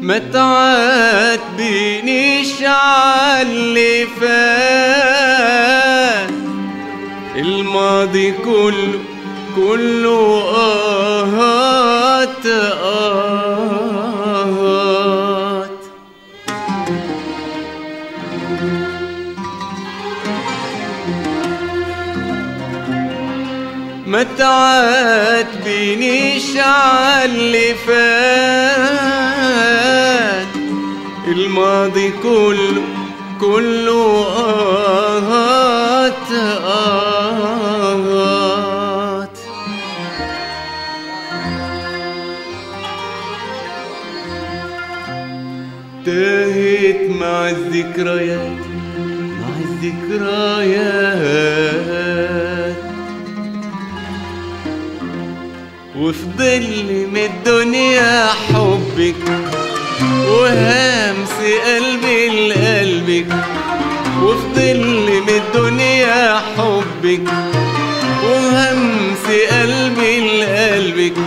ما تعاتبنيش عاللي فات، الماضي كله كله آهات آهات. ما تعاتبنيش عاللي فات، الماضي كله كله آهات آهات. تاهت مع الذكريات مع الذكريات، وفضل من الدنيا حبك وهمس قلبي لقلبك، وفضل من الدنيا حبك وهمس قلبي لقلبك.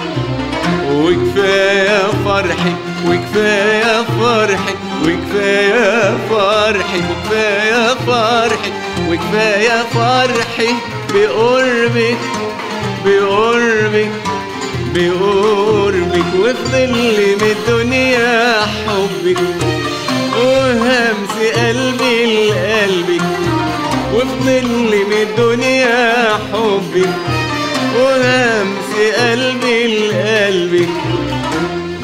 وكفاية فرحي وكفاية فرحي وكفاية فرحي وكفاية فرحي وكفاية فرحي بقربك بقربك بقربك. وفضل من الدنيا حبك وهمس قلبي لقلبك، وفضل من الدنيا حبك وهمس قلبي لقلبك.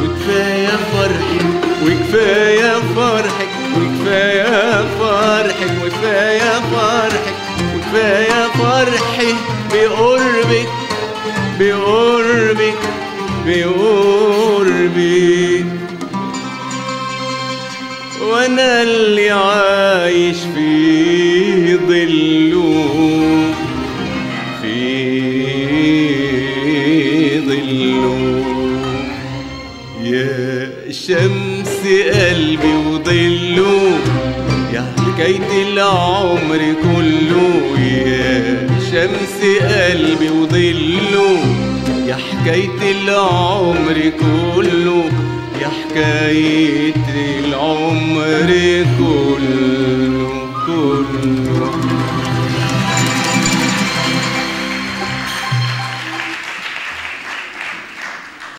وكفاية فرحك وكفاية فرحك وكفاية فرحك وكفاية فرحك وكفاية فرحي بقربك بقربك بقربك. وانا اللي عايش في ظله في ظله، يا شمس قلبي وظله، يا حكاية العمر كله. يا شمس قلبي وظله، يا حكاية العمر كله، يا حكاية العمر كله كله.